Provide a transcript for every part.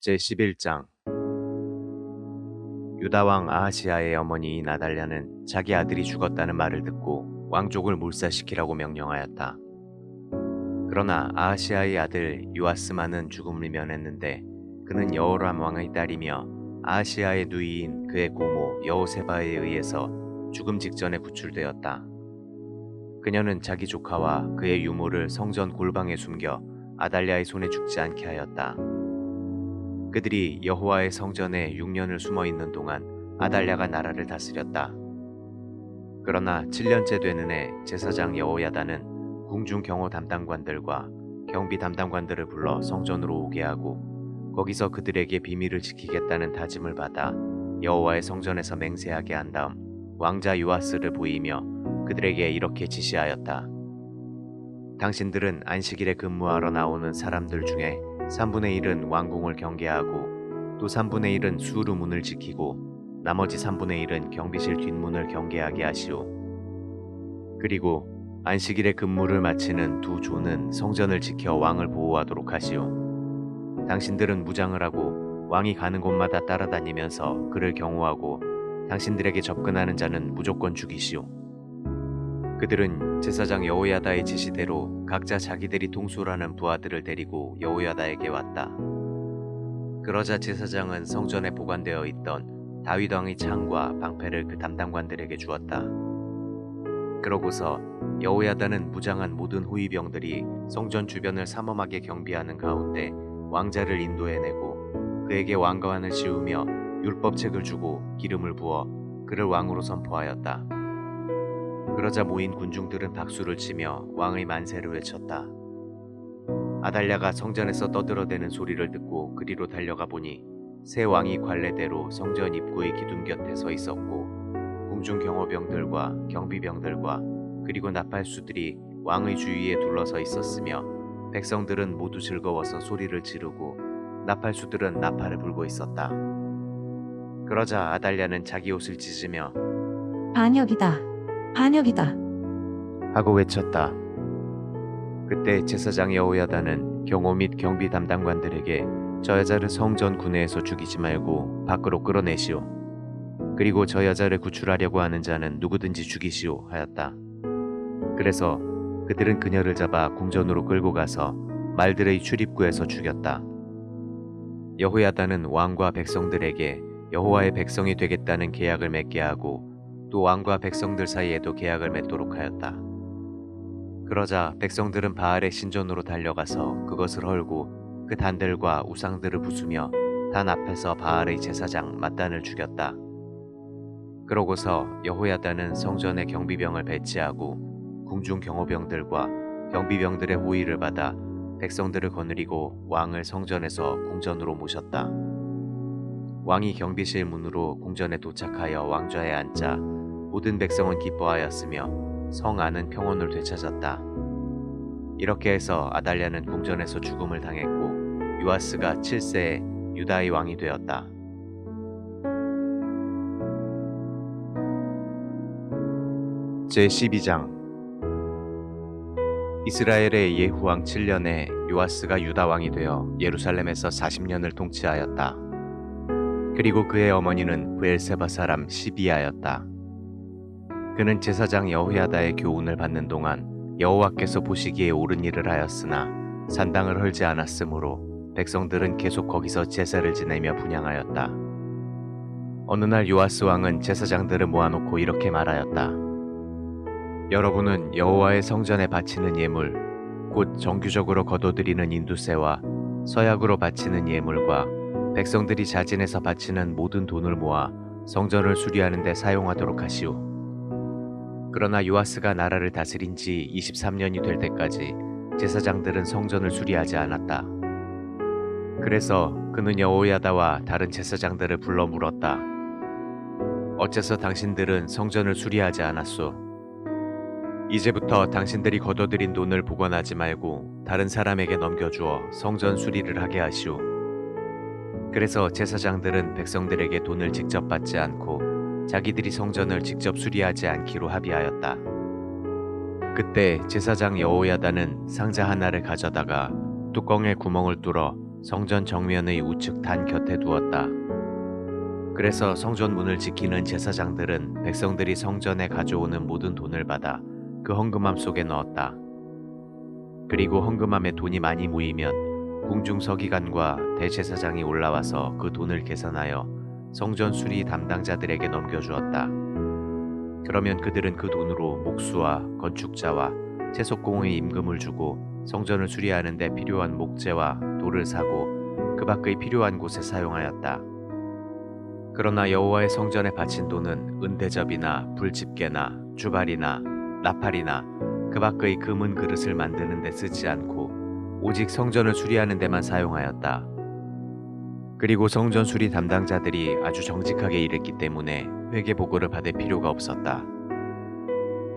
제11장 유다왕 아하시아의 어머니 나달랴는 자기 아들이 죽었다는 말을 듣고 왕족을 물사시키라고 명령하였다. 그러나 아하시아의 아들 요아스만은 죽음을 면했는데 그는 여호람 왕의 딸이며 아하시아의 누이인 그의 고모 여호세바에 의해서 죽음 직전에 구출되었다. 그녀는 자기 조카와 그의 유모를 성전 골방에 숨겨 아달랴의 손에 죽지 않게 하였다. 그들이 여호와의 성전에 6년을 숨어 있는 동안 아달랴가 나라를 다스렸다. 그러나 7년째 되는 해 제사장 여호야다는 궁중 경호 담당관들과 경비 담당관들을 불러 성전으로 오게 하고 거기서 그들에게 비밀을 지키겠다는 다짐을 받아 여호와의 성전에서 맹세하게 한 다음 왕자 요아스를 보이며 그들에게 이렇게 지시하였다. 당신들은 안식일에 근무하러 나오는 사람들 중에 3분의 1은 왕궁을 경계하고 또 3분의 1은 수루 문을 지키고 나머지 3분의 1은 경비실 뒷문을 경계하게 하시오. 그리고 안식일에 근무를 마치는 두 조는 성전을 지켜 왕을 보호하도록 하시오. 당신들은 무장을 하고 왕이 가는 곳마다 따라다니면서 그를 경호하고 당신들에게 접근하는 자는 무조건 죽이시오. 그들은 제사장 여호야다의 지시대로 각자 자기들이 통솔하는 부하들을 데리고 여호야다에게 왔다. 그러자 제사장은 성전에 보관되어 있던 다윗 왕의 창과 방패를 그 담당관들에게 주었다. 그러고서 여호야다는 무장한 모든 호위병들이 성전 주변을 삼엄하게 경비하는 가운데 왕자를 인도해내고 그에게 왕관을 씌우며 율법책을 주고 기름을 부어 그를 왕으로 선포하였다. 그러자 모인 군중들은 박수를 치며 왕의 만세를 외쳤다. 아달랴가 성전에서 떠들어대는 소리를 듣고 그리로 달려가 보니 새 왕이 관례대로 성전 입구의 기둥 곁에 서 있었고 궁중 경호병들과 경비병들과 그리고 나팔수들이 왕의 주위에 둘러서 있었으며 백성들은 모두 즐거워서 소리를 지르고 나팔수들은 나팔을 불고 있었다. 그러자 아달랴는 자기 옷을 찢으며 반역이다. 반역이다. 하고 외쳤다. 그때 제사장 여호야다는 경호 및 경비 담당관들에게 저 여자를 성전 구내에서 죽이지 말고 밖으로 끌어내시오. 그리고 저 여자를 구출하려고 하는 자는 누구든지 죽이시오 하였다. 그래서 그들은 그녀를 잡아 궁전으로 끌고 가서 말들의 출입구에서 죽였다. 여호야다는 왕과 백성들에게 여호와의 백성이 되겠다는 계약을 맺게 하고 또 왕과 백성들 사이에도 계약을 맺도록 하였다. 그러자 백성들은 바알의 신전으로 달려가서 그것을 헐고 그 단들과 우상들을 부수며 단 앞에서 바알의 제사장 맏단을 죽였다. 그러고서 여호야다는 성전에 경비병을 배치하고 궁중 경호병들과 경비병들의 호위를 받아 백성들을 거느리고 왕을 성전에서 궁전으로 모셨다. 왕이 경비실 문으로 궁전에 도착하여 왕좌에 앉자 모든 백성은 기뻐하였으며 성 안은 평온을 되찾았다. 이렇게 해서 아달랴는 궁전에서 죽음을 당했고 요아스가 7세에 유다의 왕이 되었다. 제12장 이스라엘의 예후왕 7년에 요아스가 유다 왕이 되어 예루살렘에서 40년을 통치하였다. 그리고 그의 어머니는 브엘세바 사람 시비아였다. 그는 제사장 여호야다의 교훈을 받는 동안 여호와께서 보시기에 옳은 일을 하였으나 산당을 헐지 않았으므로 백성들은 계속 거기서 제사를 지내며 분향하였다. 어느 날 요아스 왕은 제사장들을 모아놓고 이렇게 말하였다. 여러분은 여호와의 성전에 바치는 예물, 곧 정규적으로 거둬들이는 인두세와 서약으로 바치는 예물과 백성들이 자진해서 바치는 모든 돈을 모아 성전을 수리하는 데 사용하도록 하시오. 그러나 요아스가 나라를 다스린 지 23년이 될 때까지 제사장들은 성전을 수리하지 않았다. 그래서 그는 여호야다와 다른 제사장들을 불러 물었다. 어째서 당신들은 성전을 수리하지 않았소? 이제부터 당신들이 거둬들인 돈을 보관하지 말고 다른 사람에게 넘겨주어 성전 수리를 하게 하시오. 그래서 제사장들은 백성들에게 돈을 직접 받지 않고 자기들이 성전을 직접 수리하지 않기로 합의하였다. 그때 제사장 여호야다는 상자 하나를 가져다가 뚜껑에 구멍을 뚫어 성전 정면의 우측 단 곁에 두었다. 그래서 성전 문을 지키는 제사장들은 백성들이 성전에 가져오는 모든 돈을 받아 그 헌금함 속에 넣었다. 그리고 헌금함에 돈이 많이 모이면 궁중 서기관과 대제사장이 올라와서 그 돈을 계산하여 성전 수리 담당자들에게 넘겨주었다. 그러면 그들은 그 돈으로 목수와 건축자와 채석공의 임금을 주고 성전을 수리하는 데 필요한 목재와 돌을 사고 그 밖의 필요한 곳에 사용하였다. 그러나 여호와의 성전에 바친 돈은 은대접이나 불집게나 주발이나 나팔이나 그 밖의 금은 그릇을 만드는 데 쓰지 않고 오직 성전을 수리하는 데만 사용하였다. 그리고 성전 수리 담당자들이 아주 정직하게 일했기 때문에 회개 보고를 받을 필요가 없었다.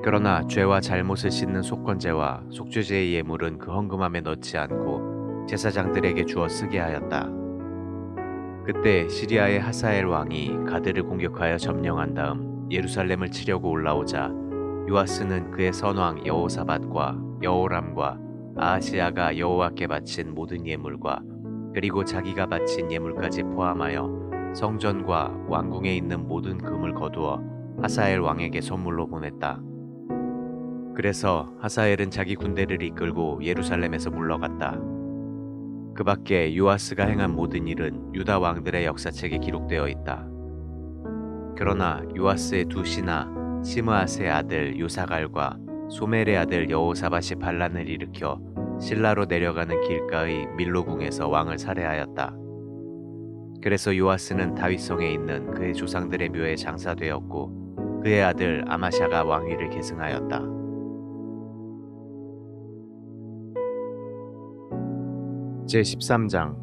그러나 죄와 잘못을 씻는 속건제와 속죄제의 예물은 그 헌금함에 넣지 않고 제사장들에게 주어 쓰게 하였다. 그때 시리아의 하사엘 왕이 가드를 공격하여 점령한 다음 예루살렘을 치려고 올라오자 요아스는 그의 선왕 여호사밧과 여호람과 아하시야가 여호와께 바친 모든 예물과 그리고 자기가 바친 예물까지 포함하여 성전과 왕궁에 있는 모든 금을 거두어 하사엘 왕에게 선물로 보냈다. 그래서 하사엘은 자기 군대를 이끌고 예루살렘에서 물러갔다. 그 밖에 요아스가 행한 모든 일은 유다 왕들의 역사책에 기록되어 있다. 그러나 요아스의 두 신하 시므아스의 아들 요사갈과 소멜의 아들 여호사밧이 반란을 일으켜 실라로 내려가는 길가의 밀로궁에서 왕을 살해하였다. 그래서 요아스는 다윗성에 있는 그의 조상들의 묘에 장사되었고 그의 아들 아마샤가 왕위를 계승하였다. 제13장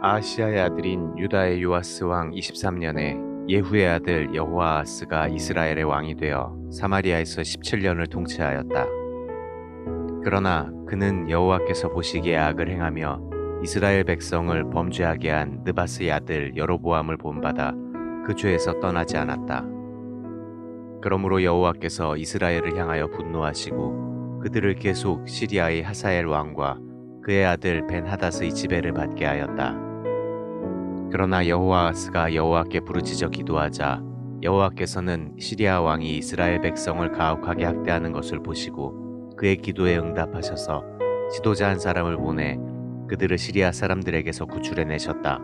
아하시야의 아들인 유다의 요아스 왕 23년에 예후의 아들 여호아하스가 이스라엘의 왕이 되어 사마리아에서 17년을 통치하였다. 그러나 그는 여호와께서 보시기에 악을 행하며 이스라엘 백성을 범죄하게 한 느바스의 아들 여로보암을 본받아 그 죄에서 떠나지 않았다. 그러므로 여호와께서 이스라엘을 향하여 분노하시고 그들을 계속 시리아의 하사엘 왕과 그의 아들 벤하닷의 지배를 받게 하였다. 그러나 여호아하스가 여호와께 부르짖어 기도하자 여호와께서는 시리아 왕이 이스라엘 백성을 가혹하게 학대하는 것을 보시고 그의 기도에 응답하셔서 지도자 한 사람을 보내 그들을 시리아 사람들에게서 구출해내셨다.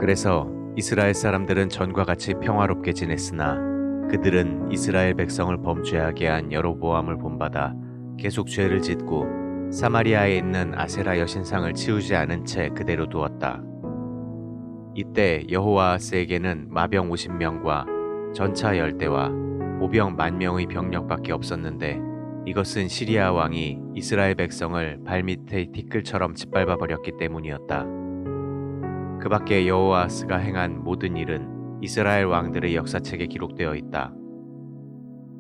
그래서 이스라엘 사람들은 전과 같이 평화롭게 지냈으나 그들은 이스라엘 백성을 범죄하게 한 여로보암을 본받아 계속 죄를 짓고 사마리아에 있는 아세라 여신상을 치우지 않은 채 그대로 두었다. 이때 여호아하스에게는 마병 50명과 전차 10대와 보병 10,000명의 병력밖에 없었는데 이것은 시리아 왕이 이스라엘 백성을 발밑의 티끌처럼 짓밟아 버렸기 때문이었다. 그 밖에 여호아하스가 행한 모든 일은 이스라엘 왕들의 역사책에 기록되어 있다.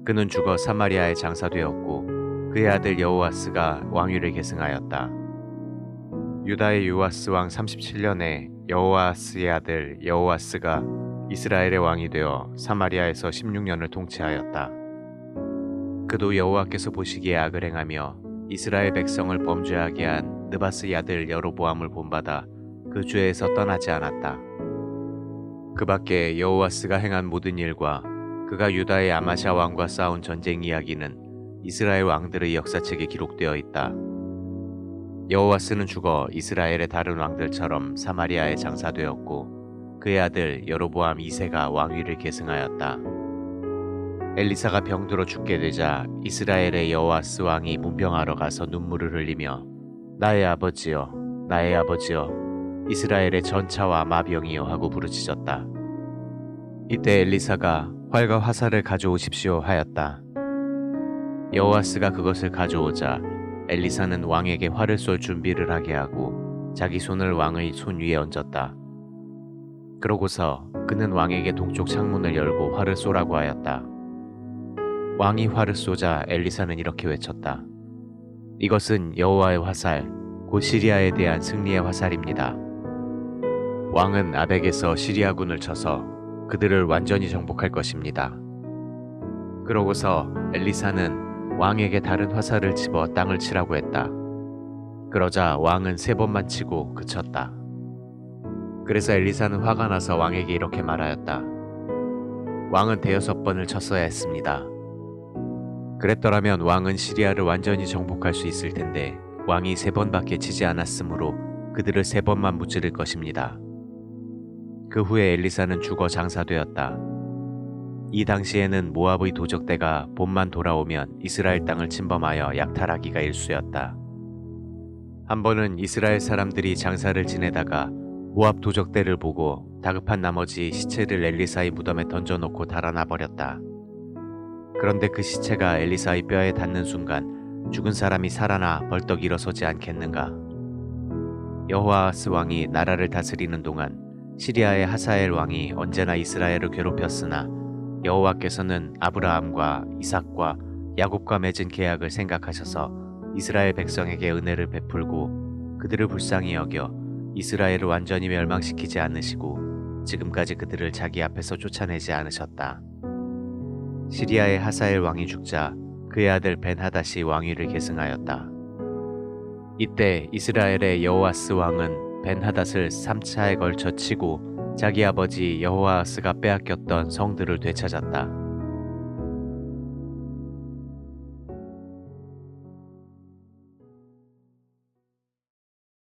그는 죽어 사마리아에 장사되었고 그의 아들 여호아스가 왕위를 계승하였다. 유다의 요아스 왕 37년에 여호아스의 아들 여호아스가 이스라엘의 왕이 되어 사마리아에서 16년을 통치하였다. 그도 여호와께서 보시기에 악을 행하며 이스라엘 백성을 범죄하게 한 느바스의 아들 여로보암을 본받아 그 죄에서 떠나지 않았다. 그 밖에 여호아스가 행한 모든 일과 그가 유다의 아마샤 왕과 싸운 전쟁 이야기는 이스라엘 왕들의 역사책에 기록되어 있다. 여호아스는 죽어 이스라엘의 다른 왕들처럼 사마리아에 장사되었고 그의 아들 여로보암 2세가 왕위를 계승하였다. 엘리사가 병들어 죽게 되자 이스라엘의 여호아스 왕이 문병하러 가서 눈물을 흘리며 나의 아버지여 나의 아버지여 이스라엘의 전차와 마병이여 하고 부르짖었다. 이때 엘리사가 활과 화살을 가져오십시오 하였다. 여호아스가 그것을 가져오자 엘리사는 왕에게 활을 쏠 준비를 하게 하고 자기 손을 왕의 손 위에 얹었다. 그러고서 그는 왕에게 동쪽 창문을 열고 활을 쏘라고 하였다. 왕이 활을 쏘자 엘리사는 이렇게 외쳤다. 이것은 여호와의 화살, 곧 시리아에 대한 승리의 화살입니다. 왕은 아벡에서 시리아군을 쳐서 그들을 완전히 정복할 것입니다. 그러고서 엘리사는 왕에게 다른 화살을 집어 땅을 치라고 했다. 그러자 왕은 3번만 치고 그쳤다. 그래서 엘리사는 화가 나서 왕에게 이렇게 말하였다. 왕은 5번을 쳤어야 했습니다. 그랬더라면 왕은 시리아를 완전히 정복할 수 있을 텐데 왕이 3번밖에 치지 않았으므로 그들을 3번만 무찌를 것입니다. 그 후에 엘리사는 죽어 장사되었다. 이 당시에는 모압의 도적대가 봄만 돌아오면 이스라엘 땅을 침범하여 약탈하기가 일쑤였다. 한 번은 이스라엘 사람들이 장사를 지내다가 모압 도적대를 보고 다급한 나머지 시체를 엘리사의 무덤에 던져놓고 달아나 버렸다. 그런데 그 시체가 엘리사의 뼈에 닿는 순간 죽은 사람이 살아나 벌떡 일어서지 않겠는가? 여호아하스 왕이 나라를 다스리는 동안 시리아의 하사엘 왕이 언제나 이스라엘을 괴롭혔으나 여호와께서는 아브라함과 이삭과 야곱과 맺은 계약을 생각하셔서 이스라엘 백성에게 은혜를 베풀고 그들을 불쌍히 여겨 이스라엘을 완전히 멸망시키지 않으시고 지금까지 그들을 자기 앞에서 쫓아내지 않으셨다. 시리아의 하사엘 왕이 죽자 그의 아들 벤하닷이 왕위를 계승하였다. 이때 이스라엘의 여호아스 왕은 벤하닷을 3차에 걸쳐 치고 자기 아버지 여호아하스가 빼앗겼던 성들을 되찾았다.